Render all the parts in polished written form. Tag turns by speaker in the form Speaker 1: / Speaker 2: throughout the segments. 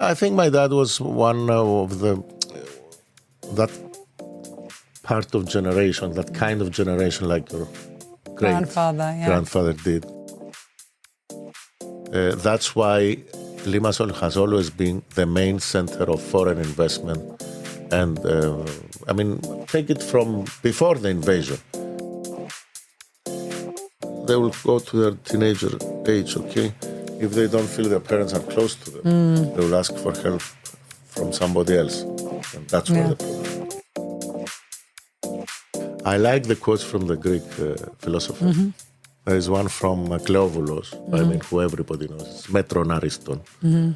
Speaker 1: I think my dad was one of that part of generation, that kind of generation like your grandfather did. That's why Limassol has always been the main center of foreign investment. And take it from before the invasion. They will go to their teenager age, okay? If they don't feel their parents are close to them, they will ask for help from somebody else. And that's where the problem is. I like the quotes from the Greek philosophers. Mm-hmm. There is one from Cleovulos, who everybody knows. It's Metron Ariston. Mm-hmm.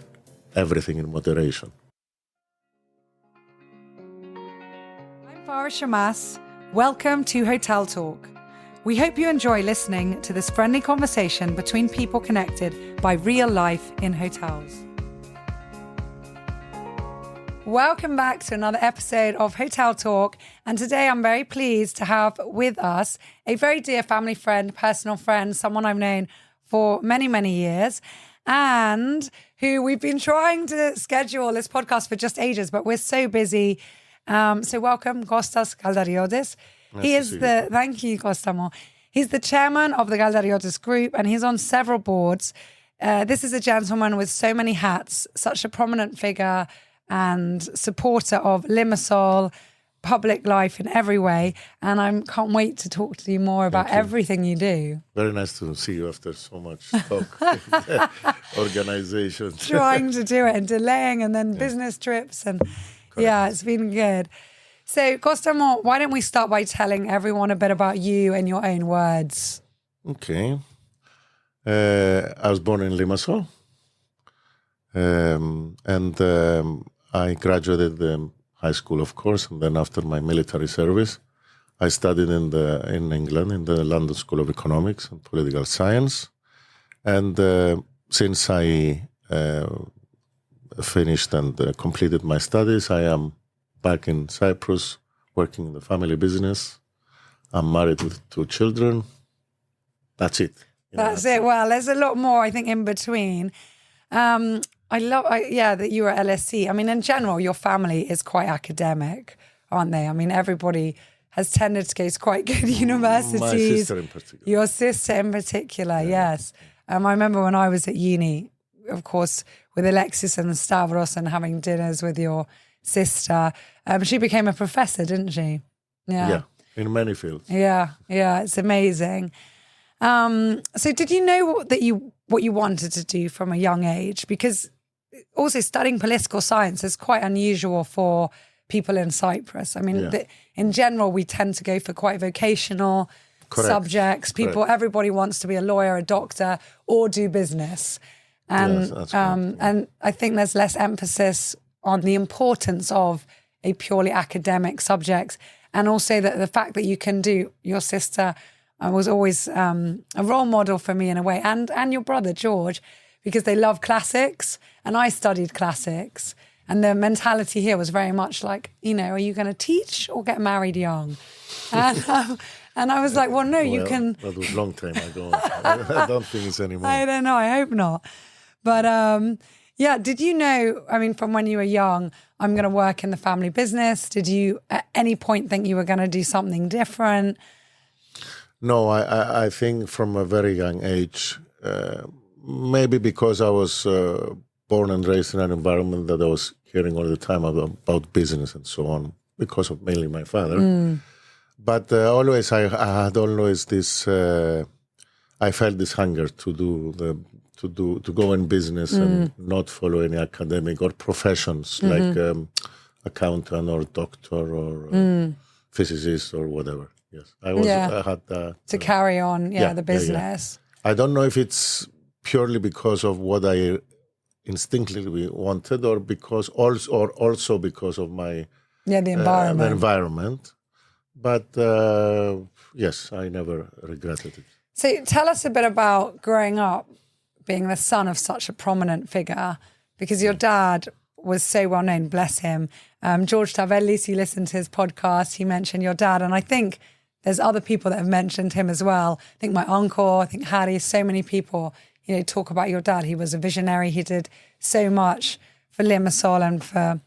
Speaker 1: Everything in moderation.
Speaker 2: I'm Farah Shammas. Welcome to Hotel Talk. We hope you enjoy listening to this friendly conversation between people connected by real life in hotels. Welcome back to another episode of Hotel Talk. And today I'm very pleased to have with us a very dear family friend, personal friend, someone I've known for many, many years, and who we've been trying to schedule this podcast for just ages, but we're so busy. So welcome, Costas Galatariotis. Thank you, Costamo. He's the chairman of the Galatariotis Group, and he's on several boards. This is a gentleman with so many hats, such a prominent figure and supporter of Limassol, public life in every way. And I can't wait to talk to you more about everything you do.
Speaker 1: Very nice to see you after so much talk. Organization.
Speaker 2: Trying to do it and delaying and then business trips. And it's been good. So, Costamo, why don't we start by telling everyone a bit about you in your own words?
Speaker 1: Okay. I was born in Limassol. I graduated high school, of course, and then after my military service, I studied in England in the London School of Economics and Political Science. And since I finished and completed my studies, I am back in Cyprus, working in the family business. I'm married with 2 children. That's it.
Speaker 2: That's it. Well, there's a lot more, I think, in between. I love that you were at LSE. I mean, in general, your family is quite academic, aren't they? I mean, everybody has tended to go to quite good universities.
Speaker 1: My sister in particular.
Speaker 2: Your sister in particular, yes. I remember when I was at uni, of course, with Alexis and Stavros and having dinners with your sister. She became a professor, didn't she?
Speaker 1: Yeah, in many fields.
Speaker 2: Yeah, it's amazing. So did you know what you wanted to do from a young age? Because also studying political science is quite unusual for people in Cyprus. I mean, in general, we tend to go for quite vocational subjects. Everybody wants to be a lawyer, a doctor, or do business. And, and I think there's less emphasis on the importance of a purely academic subject. And also the fact that you can do, your sister was always a role model for me in a way, and your brother, George, because they love classics, and I studied classics. And the mentality here was very much like, are you going to teach or get married young? And I was like, well, no, you can...
Speaker 1: That was a long time ago. I don't think it's anymore.
Speaker 2: I don't know, I hope not. But did you know, I mean, from when you were young, I'm going to work in the family business? Did you at any point think you were going to do something different?
Speaker 1: No, I think from a very young age, maybe because I was born and raised in an environment that I was hearing all the time about business and so on, because of mainly my father. But always, I had always this. I felt this hunger to go in business and not follow any academic or professions like accountant or doctor or physicist or whatever. Yes, I had that
Speaker 2: to carry on. The business.
Speaker 1: Yeah. I don't know if it's purely because of what I instinctively wanted, or also because of my
Speaker 2: the
Speaker 1: environment. But yes, I never regretted it.
Speaker 2: So tell us a bit about growing up, being the son of such a prominent figure, because your dad was so well known, bless him. George Tavellis, you listened to his podcast, he mentioned your dad, and I think there's other people that have mentioned him as well. I think my uncle, I think Harry, so many people, talk about your dad. He was a visionary. He did so much Limassol and for,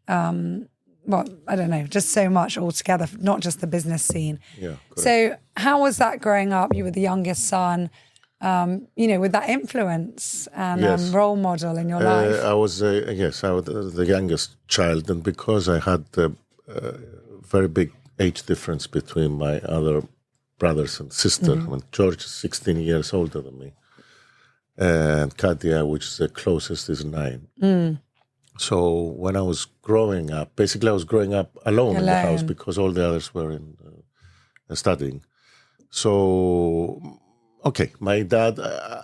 Speaker 2: I don't know, just so much altogether, not just the business scene.
Speaker 1: Yeah. Correct.
Speaker 2: So how was that growing up? You were the youngest son, with that influence and
Speaker 1: Yes.
Speaker 2: role model in your life.
Speaker 1: I was the youngest child, and because I had a very big age difference between my other brothers and sister. I mean, George is 16 years older than me, and Katia, which is the closest, is 9. So when I was growing up, basically I was growing up alone in the house because all the others were studying. So, okay, my dad,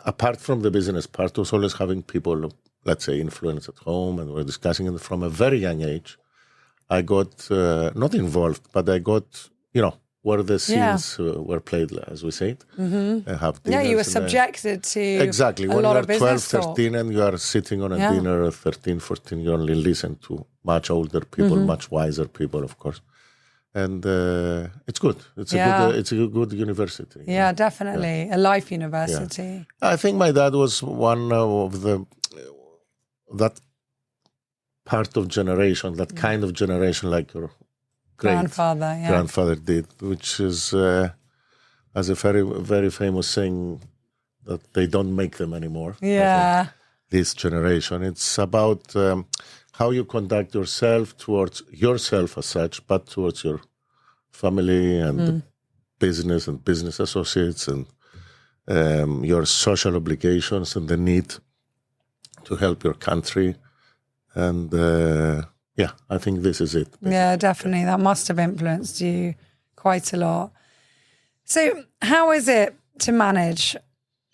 Speaker 1: apart from the business part, was always having people, let's say, influence at home, and we're discussing it from a very young age. I got not involved, but I got, where the scenes were played, as we say it. Have
Speaker 2: you were subjected to
Speaker 1: exactly.
Speaker 2: a
Speaker 1: When
Speaker 2: lot
Speaker 1: you
Speaker 2: of
Speaker 1: are
Speaker 2: business
Speaker 1: 12,
Speaker 2: talk.
Speaker 1: 13, and you are sitting on a dinner at 13, 14, you only listen to much older people, much wiser people, of course. And it's good. It's a good university.
Speaker 2: Yeah, definitely. A life university.
Speaker 1: Yeah. I think my dad was one of that part of generation, that kind of generation like your grandfather did, which is, as a very, very famous saying, that they don't make them anymore.
Speaker 2: Yeah.
Speaker 1: This generation. It's about how you conduct yourself towards yourself as such, but towards your family and business and business associates and your social obligations and the need to help your country. And I think this is it. Basically.
Speaker 2: Yeah, definitely. That must have influenced you quite a lot. So how is it to manage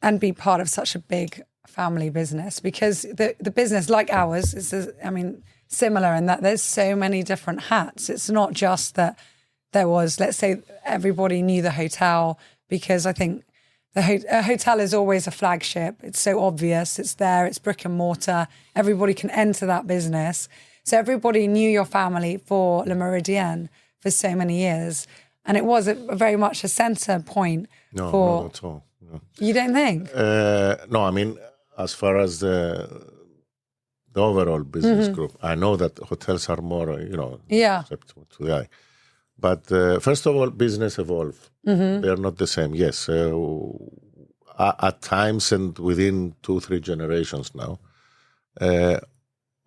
Speaker 2: and be part of such a big family business? Because the business, like ours, is, similar in that there's so many different hats. It's not just that there was, let's say, everybody knew the hotel, because I think a hotel is always a flagship. It's so obvious. It's there. It's brick and mortar. Everybody can enter that business. So everybody knew your family for Le Méridien for so many years. And it was very much a center point for...
Speaker 1: Not at all. No.
Speaker 2: You don't think?
Speaker 1: No, as far as the overall business group, I know that hotels are more, acceptable to the eye. But first of all, business evolve. They are not the same. Yes, at times and within 2-3 generations now,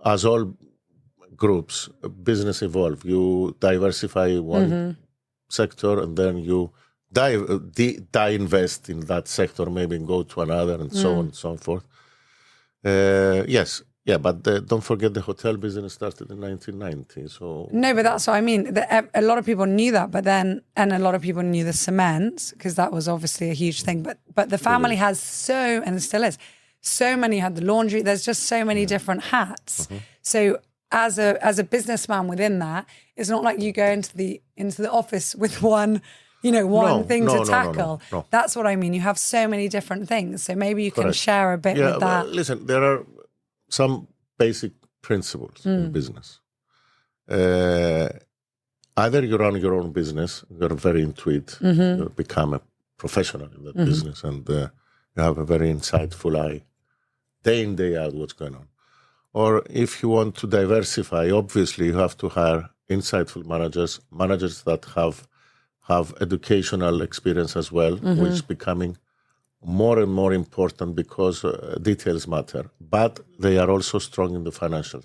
Speaker 1: as all groups, business evolve. You diversify one sector, and then you invest in that sector, maybe and go to another, and so on and so forth. Yes. Yeah, but don't forget the hotel business started in 1990. So
Speaker 2: no, but that's what I mean. A lot of people knew that, and a lot of people knew the cement, because that was obviously a huge thing. But the family has and it still is, so many had the laundry. There's just so many different hats. So as a businessman within that, it's not like you go into the office with one thing to tackle.
Speaker 1: No.
Speaker 2: That's what I mean. You have so many different things. So maybe you can share a bit with that.
Speaker 1: Listen, there are some basic principles in business. Either you run your own business, you're very into it, you become a professional in that business, and you have a very insightful eye, day in, day out, what's going on. Or if you want to diversify, obviously you have to hire insightful managers that have educational experience as well, which is becoming more and more important because details matter, but they are also strong in the financial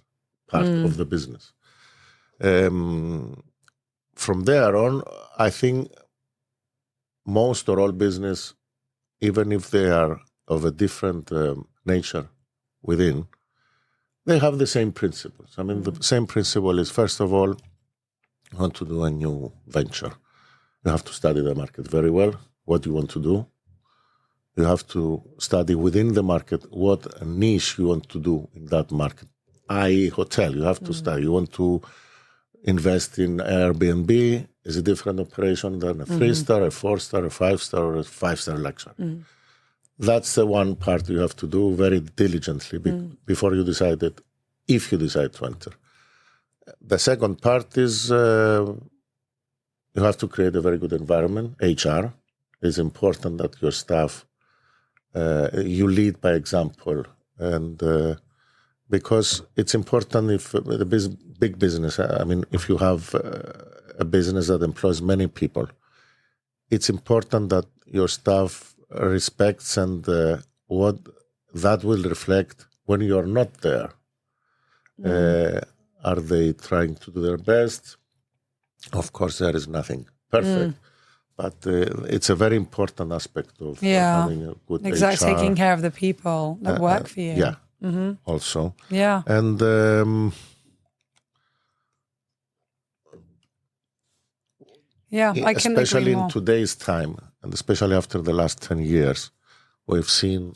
Speaker 1: part of the business. From there on, I think most or all business, even if they are of a different nature within, they have the same principles. The same principle is, first of all, you want to do a new venture. You have to study the market very well. What do you want to do? You have to study within the market what niche you want to do in that market, i.e. hotel. You have to study. You want to invest in Airbnb, is a different operation than a 3-star, a 4-star, a 5-star, or a 5-star luxury. That's the one part you have to do very diligently before you decide it, if you decide to enter. The second part is you have to create a very good environment. HR is important that your staff, you lead by example, and because it's important if the big business, if you have a business that employs many people, it's important that your staff respects and what that will reflect when you're not there. Are they trying to do their best? Of course, there is nothing perfect, but it's a very important aspect of having a good HR.
Speaker 2: Taking care of the people that work for you.
Speaker 1: Yeah, also.
Speaker 2: Yeah.
Speaker 1: And
Speaker 2: I can
Speaker 1: especially
Speaker 2: agree more.
Speaker 1: in today's time, and especially after the last 10 years, we've seen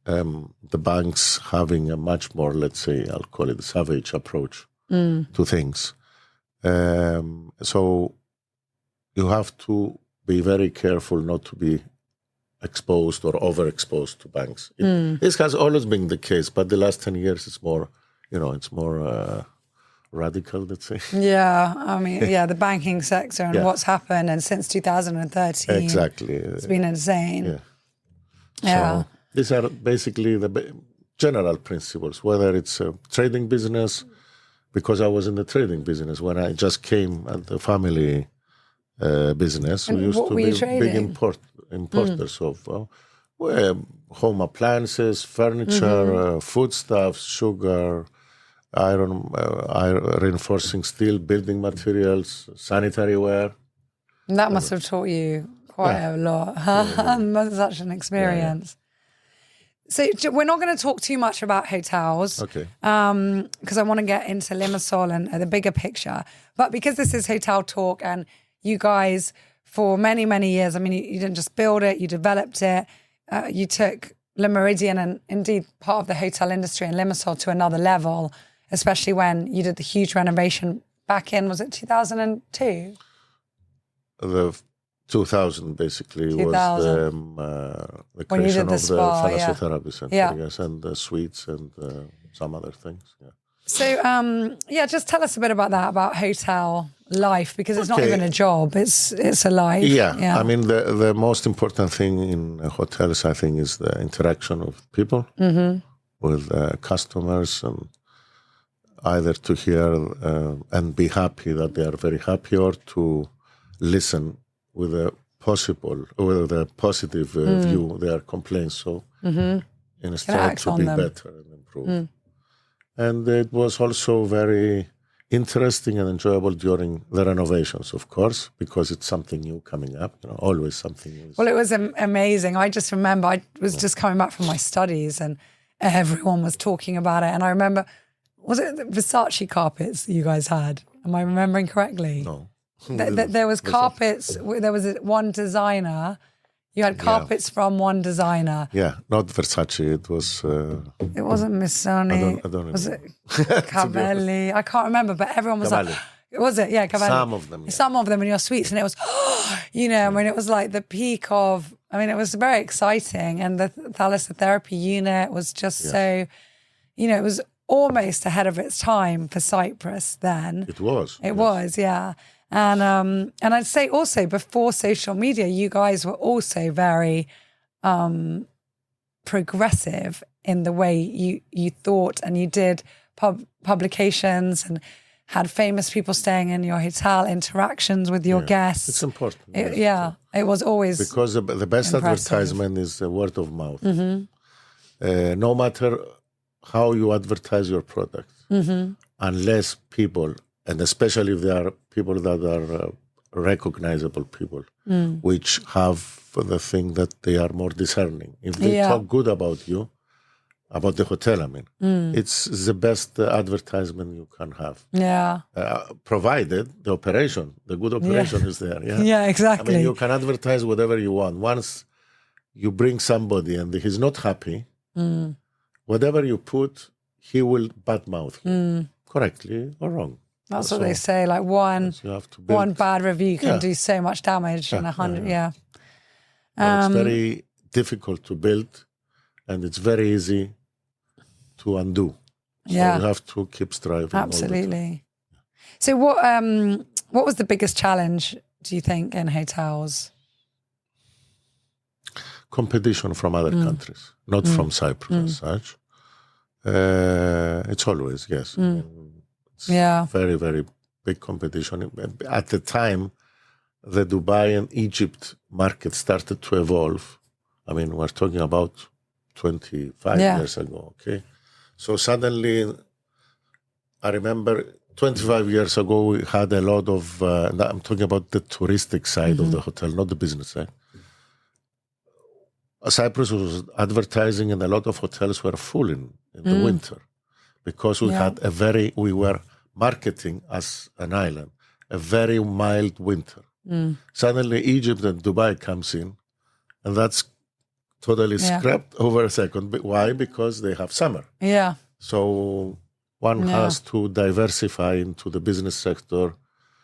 Speaker 1: the banks having a much more, let's say, I'll call it savage approach to things. So you have to be very careful not to be exposed or overexposed to banks. This has always been the case, but the last 10 years it's more, it's more radical, let's say.
Speaker 2: Yeah, the banking sector and what's happened, and since 2013.
Speaker 1: Exactly.
Speaker 2: It's been insane.
Speaker 1: Yeah. So these are basically the general principles, whether it's a trading business, because I was in the trading business when I just came at the family business.
Speaker 2: And
Speaker 1: we used
Speaker 2: what
Speaker 1: to
Speaker 2: were
Speaker 1: be
Speaker 2: you trading?
Speaker 1: big importers of home appliances, furniture, foodstuffs, sugar, iron, reinforcing steel, building materials, sanitary ware.
Speaker 2: And that must have taught you quite a lot. Such an experience. So we're not going to talk too much about hotels,
Speaker 1: Okay.
Speaker 2: Because I want to get into Limassol and the bigger picture. But because this is Hotel Talk, and you guys, for many, many years, you didn't just build it, you developed it. You took Le Méridien and indeed part of the hotel industry in Limassol to another level, especially when you did the huge renovation back in, was it 2002?
Speaker 1: The 2000 basically
Speaker 2: 2000.
Speaker 1: Was the creation of the Thalassotherapy Center, yes, and the suites and some other things. Yeah.
Speaker 2: So, just tell us a bit about that, about hotel life, because it's not even a job; it's a life.
Speaker 1: Yeah. The most important thing in hotels, I think, is the interaction of people with customers, and either to hear and be happy that they are very happy, or to listen with a positive view their complaints. So instead to be better and improve. And it was also very interesting and enjoyable during the renovations, of course, because it's something new coming up, always something new.
Speaker 2: Well, it was amazing. I just remember I was just coming back from my studies and everyone was talking about it. And I remember, was it the Versace carpets you guys had? Am I remembering correctly?
Speaker 1: No.
Speaker 2: There was carpets, there was one designer. You had carpets from one designer.
Speaker 1: Yeah, not Versace. It was...
Speaker 2: it wasn't Missoni.
Speaker 1: I don't know.
Speaker 2: Was it Cavalli? I can't remember, but everyone was
Speaker 1: Cavalli.
Speaker 2: like... Was it? Yeah, Cavalli.
Speaker 1: Some of them, yeah.
Speaker 2: Some of them in your suites. And it was, it was like the peak of... it was very exciting. And the thalassotherapy unit was just so... it was almost ahead of its time for Cyprus then.
Speaker 1: It was.
Speaker 2: It was, yeah. And I'd say also before social media, you guys were also very progressive in the way you thought, and you did publications and had famous people staying in your hotel, interactions with your guests.
Speaker 1: It's important.
Speaker 2: It was always
Speaker 1: because the best
Speaker 2: impressive.
Speaker 1: Advertisement is the word of mouth. No matter how you advertise your product, unless people, and especially if they are people that are recognizable people, which have the thing that they are more discerning. If they talk good about you, about the hotel, it's the best advertisement you can have.
Speaker 2: Yeah.
Speaker 1: Provided the good operation is there. Yeah,
Speaker 2: yeah, exactly.
Speaker 1: You can advertise whatever you want. Once you bring somebody and he's not happy, whatever you put, he will badmouth you, correctly or wrong.
Speaker 2: That's what they say. Like one bad review can do so much damage in 100. Yeah.
Speaker 1: It's very difficult to build, and it's very easy to undo. So you have to keep striving.
Speaker 2: Absolutely. So what was the biggest challenge, do you think, in hotels?
Speaker 1: Competition from other countries, not from Cyprus as such. It's always, yes. It's very, very big competition. At the time, the Dubai and Egypt market started to evolve. I mean, we're talking about 25 years ago, okay? So suddenly, I remember 25 years ago, we had a lot of, I'm talking about the touristic side of the hotel, not the business side. Cyprus was advertising and a lot of hotels were full in the winter because we were marketing as an island, a very mild winter. Suddenly Egypt and Dubai comes in and that's totally scrapped over a second. But why? Because they have summer.
Speaker 2: Yeah.
Speaker 1: So one has to diversify into the business sector.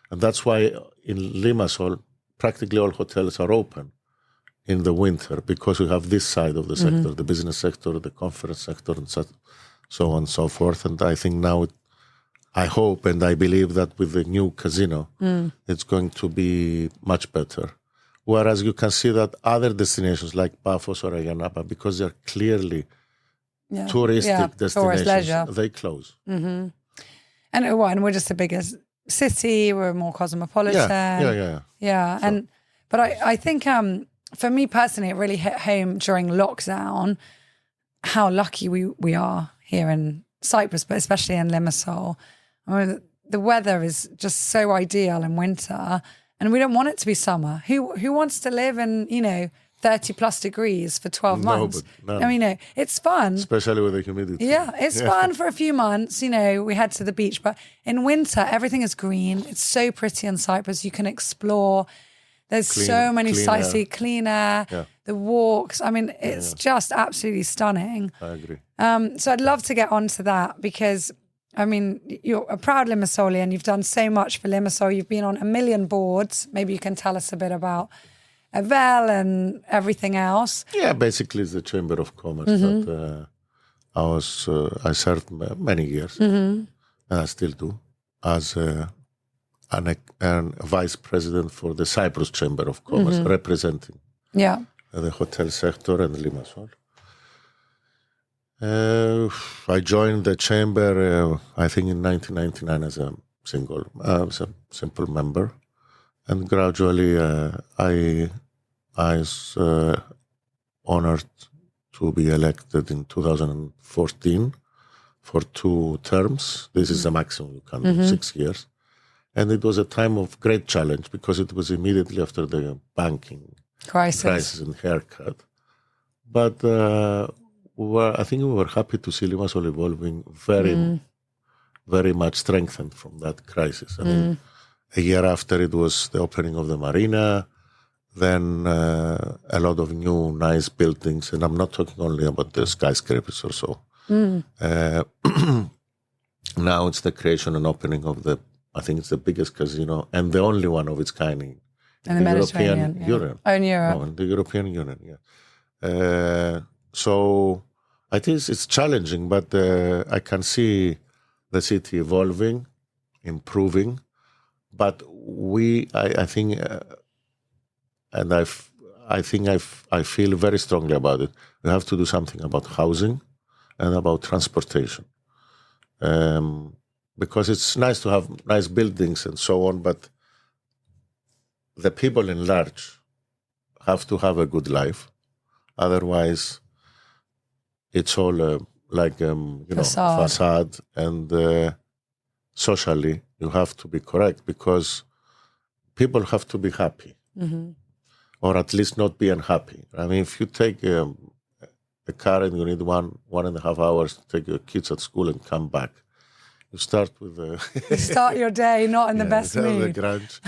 Speaker 1: And that's why in Limassol, practically all hotels are open in the winter because we have this side of the sector, the business sector, the conference sector, and so on and so forth. And I think now, I hope and I believe that with the new casino, it's going to be much better. Whereas you can see that other destinations like Paphos or Ayia Napa, because they're clearly touristic destinations, they close.
Speaker 2: And we're just the biggest city, we're more cosmopolitan. Yeah. But I think for me personally, it really hit home during lockdown how lucky we are here in Cyprus, but especially in Limassol. I mean, the weather is just so ideal in winter, and we don't want it to be summer. Who wants to live in 30 plus degrees for 12 months? I mean, it's fun,
Speaker 1: especially with the humidity.
Speaker 2: Yeah, it's fun for a few months. We head to the beach, but in winter everything is green. It's so pretty in Cyprus. You can explore. There's so many sightseeing, clean air, the walks. I mean, it's just absolutely stunning.
Speaker 1: I agree.
Speaker 2: So I'd love to get onto that because, I mean, you're a proud Limassolian. You've done so much for Limassol. You've been on a million boards. Maybe you can tell us a bit about Avel and everything else. Yeah,
Speaker 1: basically it's the Chamber of Commerce that I served many years, and I still do, as and vice president for the Cyprus Chamber of Commerce, representing the hotel sector and Limassol. I joined the chamber, I think, in 1999 as a simple member, and gradually I was honored to be elected in 2014 for 2 terms. This is the maximum you can do, 6 years. And it was a time of great challenge because it was immediately after the banking crisis and haircut. But I think we were happy to see Limassol evolving very much strengthened from that crisis. I mean, a year after it was the opening of the marina, then a lot of new nice buildings. And I'm not talking only about the skyscrapers or so. Now it's the creation and opening of I think it's the biggest casino and the only one of its kind in
Speaker 2: the European Union. Oh, in Europe.
Speaker 1: No, in the European Union, so I think it's challenging, but I can see the city evolving, improving. But I think, and I feel very strongly about it. We have to do something about housing and about transportation. Because it's nice to have nice buildings and so on, but the people in large have to have a good life. Otherwise, it's all facade. And socially, you have to be correct because people have to be happy, or at least not be unhappy. I mean, if you take a car and you need 1.5 hours to take your kids at school and come back, you start with
Speaker 2: you start your day not in the best mood.
Speaker 1: The grunge.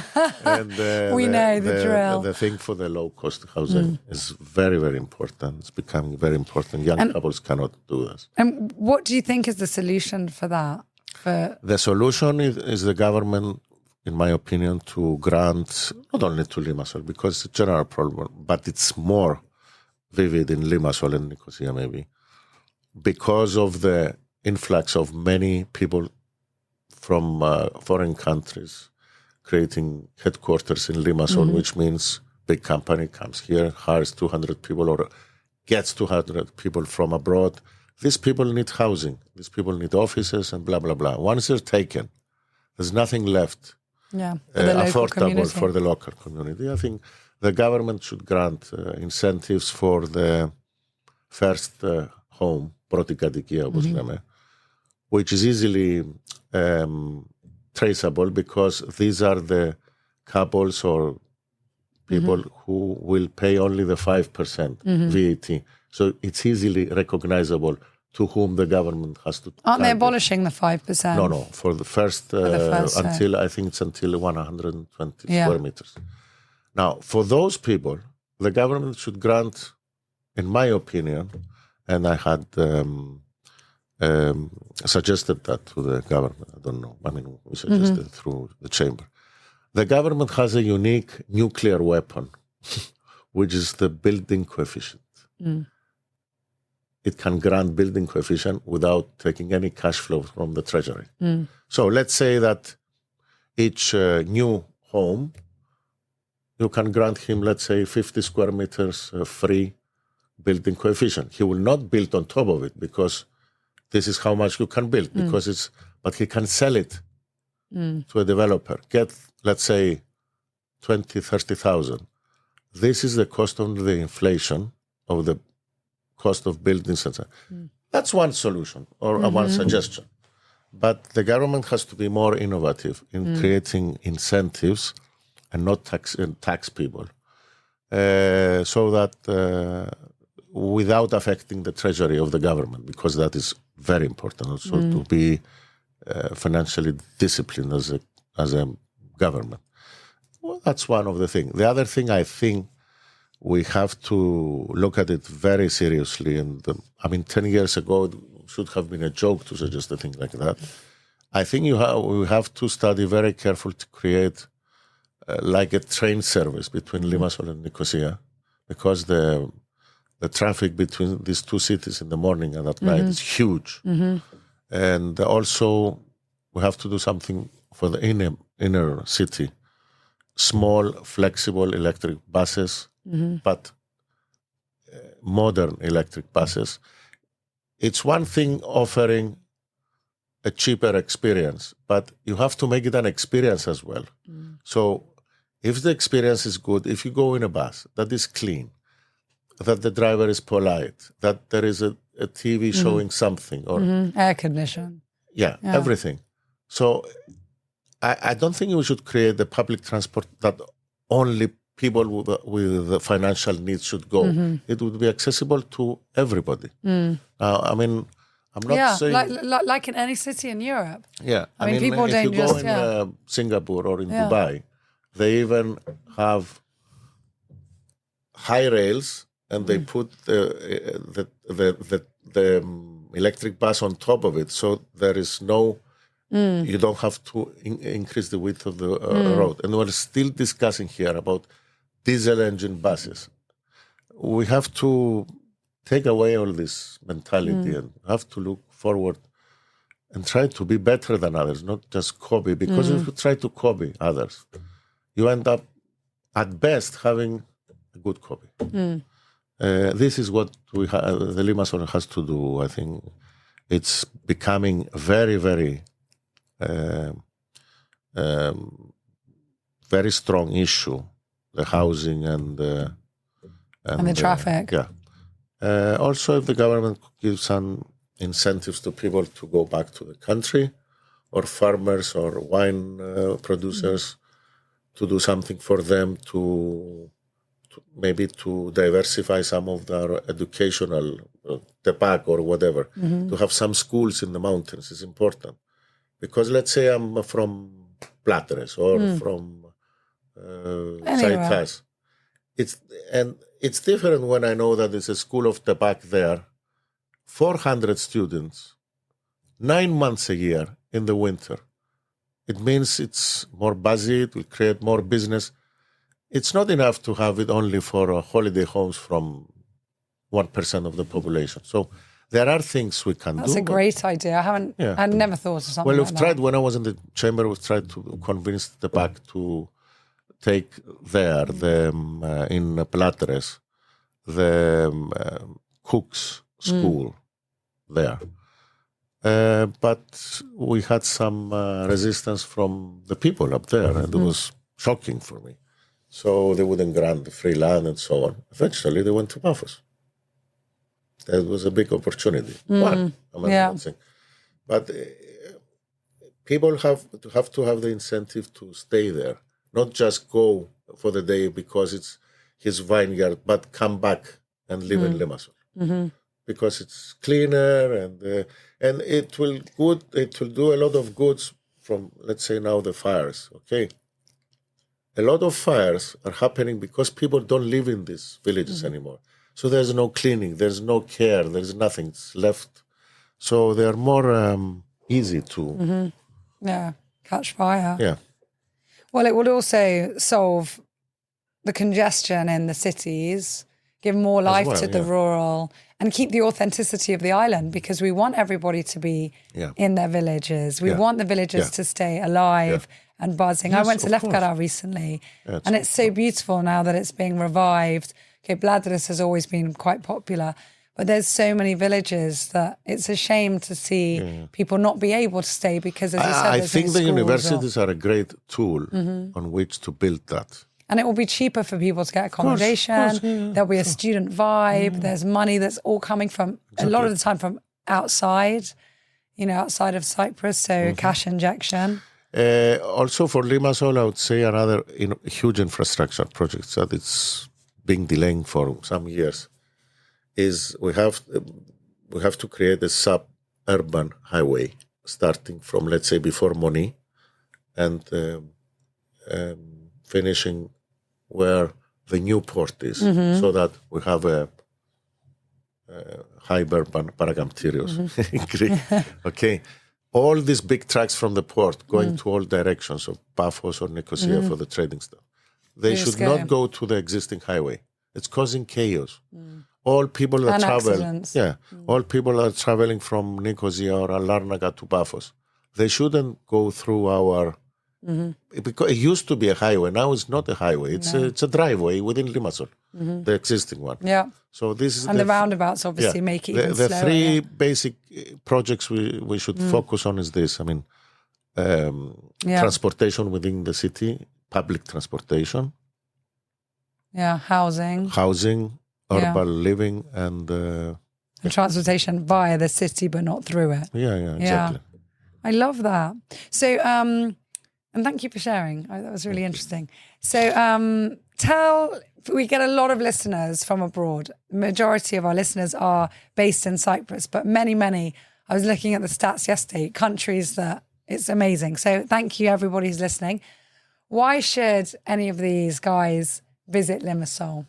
Speaker 1: And
Speaker 2: we know the drill.
Speaker 1: The thing for the low-cost housing is very, very important. It's becoming very important. Young couples cannot do this.
Speaker 2: And what do you think is the solution for that?
Speaker 1: The solution is the government, in my opinion, to grant, not only to Limassol, because it's a general problem, but it's more vivid in Limassol and Nicosia maybe, because of the influx of many people from foreign countries creating headquarters in Limassol, which means big company comes here, hires 200 people or gets 200 people from abroad, these people need housing, these people need offices and blah, blah, blah. Once they're taken, there's nothing left
Speaker 2: Yeah, for the local
Speaker 1: affordable
Speaker 2: community.
Speaker 1: for the local community. I think the government should grant incentives for the first home, πρώτη κατοικία, όπως λέμε, which is easily traceable because these are the couples or people who will pay only the 5% VAT. So it's easily recognizable to whom the government has to.
Speaker 2: Aren't they
Speaker 1: target.
Speaker 2: abolishing the 5%?
Speaker 1: No, for the first, until I think it's until 120 square meters. Now, for those people, the government should grant, in my opinion, and I had suggested that to the government. I don't know. I mean, we suggested through the chamber. The government has a unique nuclear weapon, which is the building coefficient. It can grant building coefficient without taking any cash flow from the treasury. So let's say that each new home, you can grant him, let's say, 50 square meters free building coefficient. He will not build on top of it because this is how much you can build, because but he can sell it to a developer, get, let's say, 20, 30,000. This is the cost of the inflation of the cost of buildings. That's one solution or one suggestion. But the government has to be more innovative in creating incentives and not tax people, so that without affecting the treasury of the government, because that is very important also to be financially disciplined as a government. Well, that's one of the things. The other thing, I think we have to look at it very seriously. And 10 years ago, it should have been a joke to suggest a thing like that. I think we have to study very carefully to create like a train service between Limassol and Nicosia, because the traffic between these two cities in the morning and at night is huge. And also, we have to do something for the inner city. Small, flexible electric buses, but modern electric buses. It's one thing offering a cheaper experience, but you have to make it an experience as well. So if the experience is good, if you go in a bus that is clean, that the driver is polite, that there is a TV showing something, or
Speaker 2: air condition.
Speaker 1: Yeah, everything. So I don't think we should create the public transport that only people with the financial needs should go. It would be accessible to everybody. I'm not saying...
Speaker 2: like in any city in Europe.
Speaker 1: Yeah.
Speaker 2: I mean people don't
Speaker 1: if you
Speaker 2: just...
Speaker 1: go in Singapore or in Dubai, they even have high rails and they put the electric bus on top of it, so there is no... You don't have to increase the width of the road. And we're still discussing here about diesel engine buses. We have to take away all this mentality and have to look forward and try to be better than others, not just copy. Because if you try to copy others, you end up, at best, having a good copy. This is what the Limassol has to do. I think it's becoming very, very... very strong issue, the housing and the
Speaker 2: traffic.
Speaker 1: Also, if the government gives some incentives to people to go back to the country, or farmers or wine producers, to do something for them to maybe to diversify some of their educational, tepak or whatever, to have some schools in the mountains is important. Because let's say I'm from Plateres or from Saitas. It's different when I know that there's a school of tepak there, 400 students, 9 months a year in the winter. It means it's more busy, it will create more business. It's not enough to have it only for holiday homes from 1% of the population. So there are things we can do.
Speaker 2: That's a great idea. I'd never thought of something
Speaker 1: we've tried, when I was in the chamber, we've tried to convince the PAC to take in Plateres, the Cook's School. there. But we had some resistance from the people up there, and it was shocking for me. So they wouldn't grant the free land and so on. Eventually, they went to Paphos. That was a big opportunity. One, not saying. But people have to have the incentive to stay there, not just go for the day because it's his vineyard, but come back and live in Limassol. Because it's cleaner and it will do a lot of goods from, let's say now, the fires. Okay, a lot of fires are happening because people don't live in these villages anymore. So there's no cleaning, there's no care, there's nothing left. So they are more easy to
Speaker 2: catch fire.
Speaker 1: Yeah.
Speaker 2: Well, it would also solve the congestion in the cities, give more life to the rural, and keep the authenticity of the island, because we want everybody to be in their villages. We want the villages to stay alive and buzzing.
Speaker 1: Yes,
Speaker 2: I went to Lefkada recently, and it's so beautiful now that it's being revived. Okay, Bladris has always been quite popular, but there's so many villages that it's a shame to see people not be able to stay because, as you said,
Speaker 1: I think the universities are a great tool on which to build that.
Speaker 2: And it will be cheaper for people to get accommodation.
Speaker 1: Of course,
Speaker 2: there'll be a student vibe. There's money that's all coming from, a lot of the time, from outside, outside of Cyprus, so cash injection.
Speaker 1: Also for Limassol, I would say another huge infrastructure project that it's been delaying for some years is we have to create a suburban highway starting from, let's say, before Moni and finishing where the new port is, so that we have a hyperban paragamtirios in Greek. Okay, all these big trucks from the port going to all directions of Paphos or Nicosia for the trading stuff. They should not go to the existing highway. It's causing chaos. All people that travel, all people that are traveling from Nicosia or Larnaca to Paphos, they shouldn't go through our. Because it used to be a highway, now it's not a highway. It's a driveway within Limassol, the existing one.
Speaker 2: Yeah.
Speaker 1: So this is
Speaker 2: the roundabouts obviously make it even
Speaker 1: the
Speaker 2: slower.
Speaker 1: three basic projects we should focus on is this. I mean, transportation within the city, public transportation.
Speaker 2: Yeah, housing,
Speaker 1: urban living, and
Speaker 2: transportation via the city, but not through it.
Speaker 1: Yeah, exactly.
Speaker 2: I love that. So, and thank you for sharing. That was really interesting. So, we get a lot of listeners from abroad. The majority of our listeners are based in Cyprus, but many, I was looking at the stats yesterday, countries that it's amazing. So thank you, everybody who's listening. Why should any of these guys visit Limassol?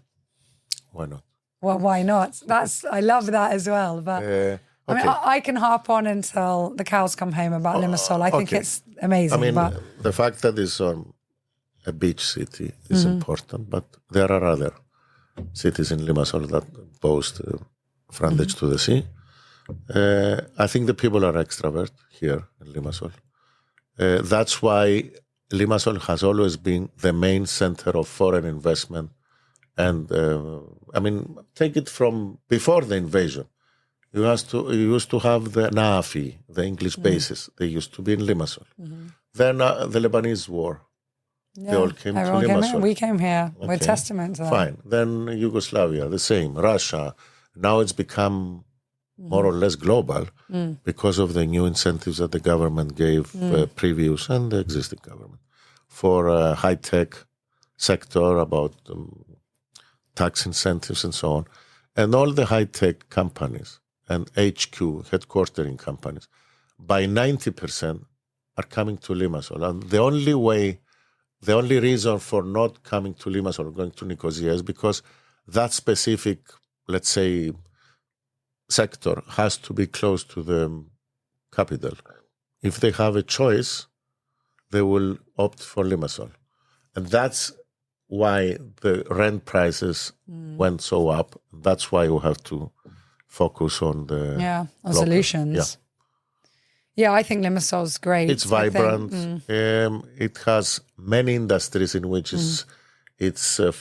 Speaker 1: Why not?
Speaker 2: Well, why not? I love that as well. But I mean, I can harp on until the cows come home about Limassol. I think it's amazing.
Speaker 1: I mean, the fact that it's a beach city is important, but there are other cities in Limassol that boast frontage to the sea. I think the people are extrovert here in Limassol. That's why Limassol has always been the main center of foreign investment. And I mean, take it from before the invasion. You used to have the NAAFI, the English bases. They used to be in Limassol. Then the Lebanese war. They all came to Limassol.
Speaker 2: We came here. Okay. We're testament to that.
Speaker 1: Fine. Then Yugoslavia, the same. Russia. Now it's become more or less global because of the new incentives that the government gave previous and the existing government for high-tech sector, about tax incentives and so on. And all the high-tech companies and HQ, headquartering companies, by 90% are coming to Limassol. And the only reason for not coming to Limassol or going to Nicosia is because that specific, let's say, sector has to be close to the capital. If they have a choice, they will opt for Limassol. And that's why the rent prices went so up. That's why we have to focus on the
Speaker 2: solutions. Yeah, I think Limassol's great.
Speaker 1: It's vibrant. It has many industries in which it's a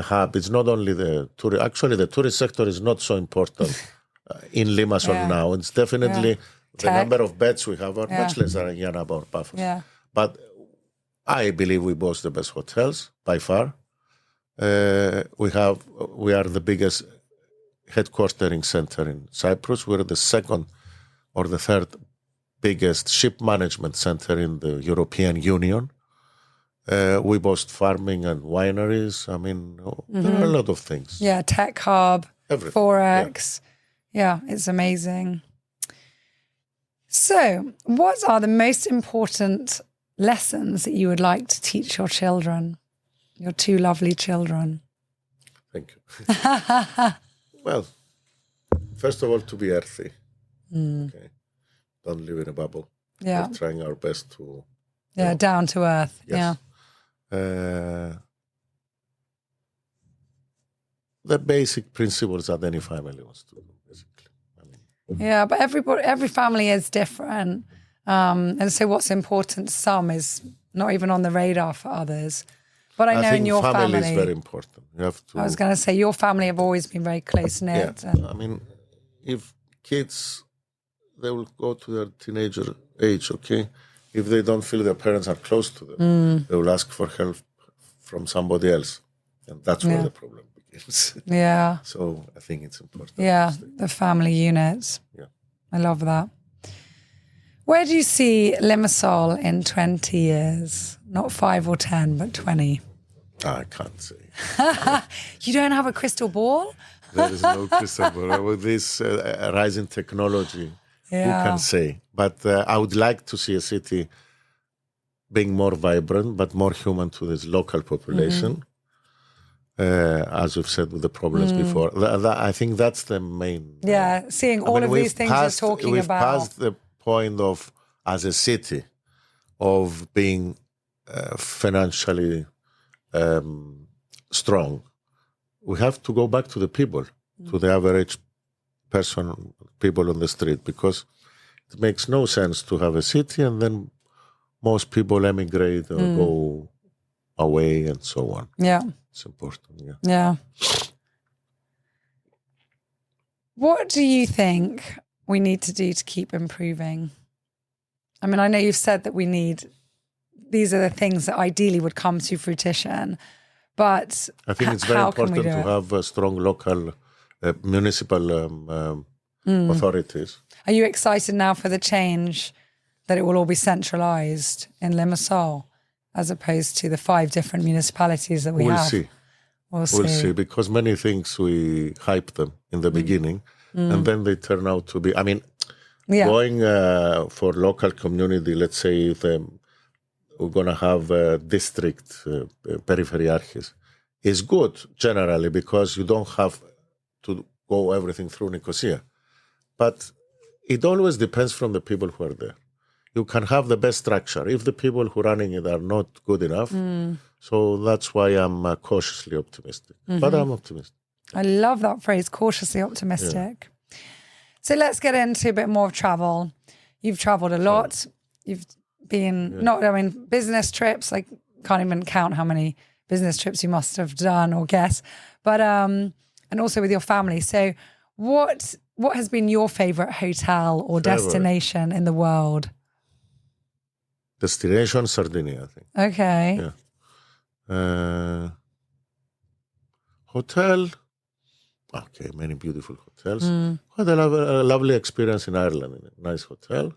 Speaker 1: hub. It's not only the tourist. Actually, the tourist sector is not so important in Limassol now. It's definitely the number of beds we have are much less than Yana or Paphos.
Speaker 2: Yeah.
Speaker 1: But I believe we boast the best hotels by far. We are the biggest headquartering center in Cyprus. We're the second or the third biggest ship management center in the European Union. We boast farming and wineries. I mean, there are a lot of things.
Speaker 2: Yeah, tech hub,
Speaker 1: Everything.
Speaker 2: Forex. Yeah, it's amazing. So, what are the most important lessons that you would like to teach your children, your two lovely children?
Speaker 1: Thank you. Well, first of all, to be earthy. Okay. Don't live in a bubble.
Speaker 2: Yeah.
Speaker 1: We're trying our best to...
Speaker 2: down to earth.
Speaker 1: Yes. The basic principles that any family wants to do, basically.
Speaker 2: Yeah, but every family is different. And so what's important to some is not even on the radar for others. But I know
Speaker 1: think
Speaker 2: in your
Speaker 1: family
Speaker 2: family...
Speaker 1: is very important. You have to...
Speaker 2: I was going to say, your family have always been very close-knit.
Speaker 1: Yeah. I mean, if kids, they will go to their teenager age, okay? If they don't feel their parents are close to them, they will ask for help from somebody else. And that's where the problem begins.
Speaker 2: Yeah.
Speaker 1: So I think it's important.
Speaker 2: Yeah, the family units.
Speaker 1: Yeah.
Speaker 2: I love that. Where do you see Limassol in 20 years? Not 5 or 10, but 20.
Speaker 1: I can't say.
Speaker 2: You don't have a crystal ball?
Speaker 1: There is no crystal ball. With this rising technology, who can say? But I would like to see a city being more vibrant, but more human to this local population. As we've said with the problems before. I think that's the main...
Speaker 2: Yeah, seeing all of these things you're talking
Speaker 1: we've
Speaker 2: about.
Speaker 1: We've passed the point of, as a city, of being financially strong. We have to go back to the people, to the average person, people on the street, because it makes no sense to have a city and then most people emigrate or go away and so on.
Speaker 2: Yeah.
Speaker 1: It's important,
Speaker 2: Yeah. What do you think we need to do to keep improving? I mean, I know you've said that these are the things that ideally would come to fruition, but
Speaker 1: I think it's very important to have a strong local municipal authorities.
Speaker 2: Are you excited now for the change that it will all be centralised in Limassol as opposed to the 5 different municipalities that we have?
Speaker 1: We'll see, because many things we hype them in the beginning and then they turn out to be, I mean, going for local community, let's say if we're going to have district periphery arches, is good generally because you don't have to go everything through Nicosia. But it always depends from the people who are there. You can have the best structure if the people who are running it are not good enough. So that's why I'm cautiously optimistic. But I'm optimistic.
Speaker 2: I love that phrase, cautiously optimistic. Yeah. So let's get into a bit more of travel. You've traveled a lot. You've been, business trips. I can't even count how many business trips you must have done or guess. But, and also with your family. So what has been your favorite hotel or destination in the world?
Speaker 1: Destination Sardinia, I think.
Speaker 2: Okay.
Speaker 1: Yeah. Hotel. Okay, many beautiful hotels. Had a lovely experience in Ireland in a nice hotel.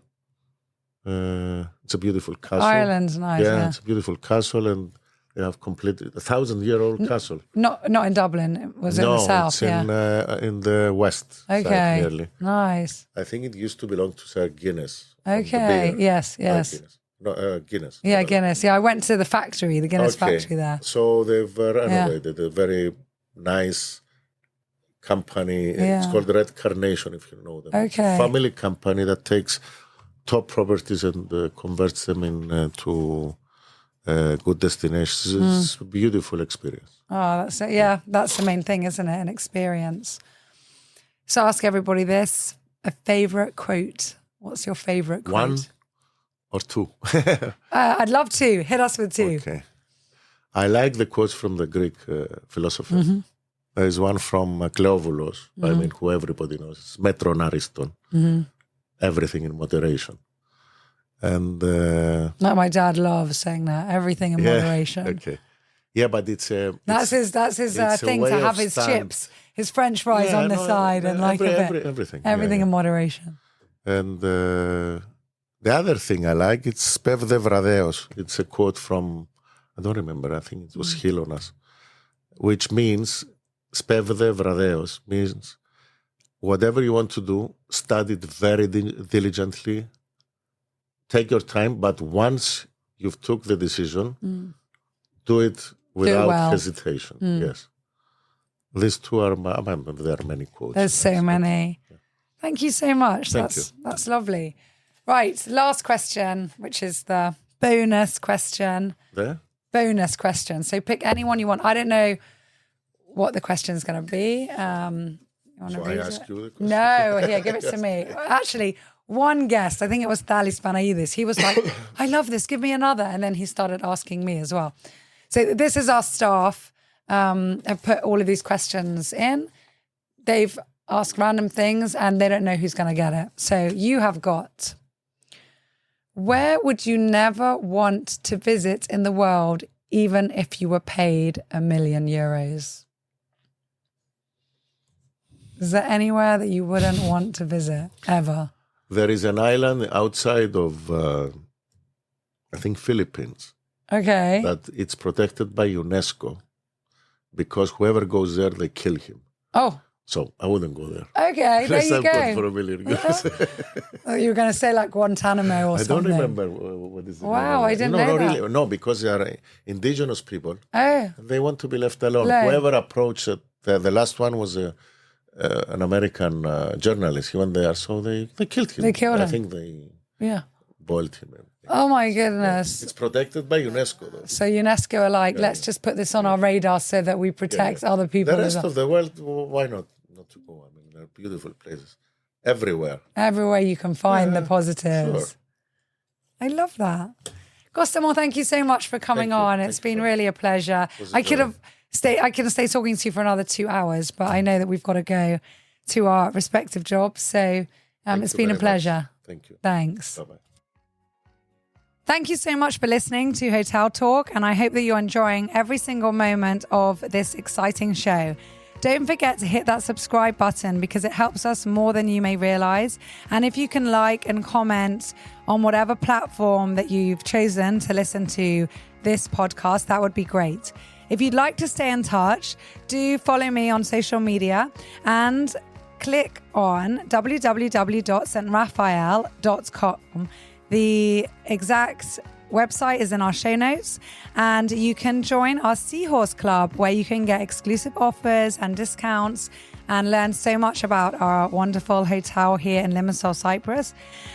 Speaker 1: It's a beautiful castle.
Speaker 2: Ireland's nice. Yeah,
Speaker 1: it's a beautiful castle, and they have completed a 1,000-year-old castle.
Speaker 2: Not in Dublin. It was in the south.
Speaker 1: It's in the west.
Speaker 2: Okay.
Speaker 1: Side, nearly.
Speaker 2: Nice.
Speaker 1: I think it used to belong to Sir Guinness.
Speaker 2: Okay. Yes.
Speaker 1: Guinness. No, Guinness.
Speaker 2: Yeah, Guinness. Yeah, I went to the factory, the Guinness factory there.
Speaker 1: So they've renovated a very nice company. It's called Red Carnation, if you know them.
Speaker 2: Okay.
Speaker 1: Family company that takes top properties and converts them into good destinations. It's a beautiful experience.
Speaker 2: Oh, that's the main thing, isn't it? An experience. So ask everybody this, a favorite quote. What's your favorite quote?
Speaker 1: One or two?
Speaker 2: I'd love to. Hit us with 2.
Speaker 1: Okay. I like the quotes from the Greek philosophers. There's one from Cleovulos. I mean, who everybody knows. It's Metron Ariston. Everything in moderation. And
Speaker 2: like my dad loves saying that. Everything in moderation.
Speaker 1: Okay. Yeah, but it's a...
Speaker 2: That's his thing, to have his chips, his French fries on the side and like
Speaker 1: everything.
Speaker 2: Everything in moderation.
Speaker 1: And the other thing I like, it's Spevde Vradeos. It's a quote from, I don't remember, I think it was Hilonas, which means, Spevde Vradeos means, whatever you want to do, study it very diligently, take your time, but once you've took the decision, do it without hesitation. Yes. These two are, there are many quotes.
Speaker 2: There's so many. Yeah. Thank you so much. That's lovely. Right, last question, which is the bonus question.
Speaker 1: The?
Speaker 2: Bonus question. So pick anyone you want. I don't know what the question is going to be.
Speaker 1: So I ask you the question?
Speaker 2: No, here, give it to me. Actually, one guest, I think it was Thalis Panaidis, he was like, I love this, give me another. And then he started asking me as well. So this is our staff have put all of these questions in. They've asked random things and they don't know who's going to get it. So you have got, where would you never want to visit in the world, even if you were paid €1 million? Is there anywhere that you wouldn't want to visit ever?
Speaker 1: There is an island outside of, I think, Philippines.
Speaker 2: Okay.
Speaker 1: That it's protected by UNESCO because whoever goes there, they kill him.
Speaker 2: Oh.
Speaker 1: So I wouldn't go there.
Speaker 2: Okay, there you go.
Speaker 1: For $1 million.
Speaker 2: You were going to say like Guantanamo or something.
Speaker 1: I don't remember what is the name.
Speaker 2: Wow, I didn't know that.
Speaker 1: Really, no, because they are indigenous people.
Speaker 2: Oh.
Speaker 1: They want to be left alone. Whoever approached it, the last one was an American journalist. He went there, so they killed him.
Speaker 2: They killed him.
Speaker 1: I think they boiled him.
Speaker 2: Oh my goodness.
Speaker 1: It's protected by UNESCO though.
Speaker 2: So UNESCO are like, let's just put this on our radar so that we protect other people.
Speaker 1: The rest of the world, why not to go? I mean, they're beautiful places. Everywhere.
Speaker 2: Everywhere you can find the positives.
Speaker 1: Sure.
Speaker 2: I love that. Costas, thank you so much for coming on. It's been really a pleasure. I could stay talking to you for another 2 hours, but I know that we've got to go to our respective jobs. So it's been a pleasure.
Speaker 1: Thank you.
Speaker 2: Thanks.
Speaker 1: Bye-bye.
Speaker 2: Thank you so much for listening to Hotel Talk, and I hope that you're enjoying every single moment of this exciting show. Don't forget to hit that subscribe button because it helps us more than you may realize. And if you can like and comment on whatever platform that you've chosen to listen to this podcast, that would be great. If you'd like to stay in touch, do follow me on social media and click on www.straphael.com. The exact website is in our show notes, and you can join our Seahorse Club where you can get exclusive offers and discounts and learn so much about our wonderful hotel here in Limassol, Cyprus.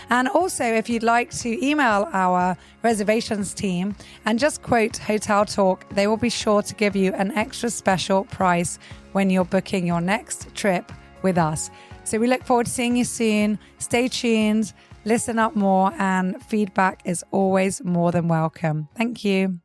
Speaker 2: And also, if you'd like to email our reservations team and just quote Hotel Talk, they will be sure to give you an extra special price when you're booking your next trip with us. So we look forward to seeing you soon. Stay tuned. Listen up more, and feedback is always more than welcome. Thank you.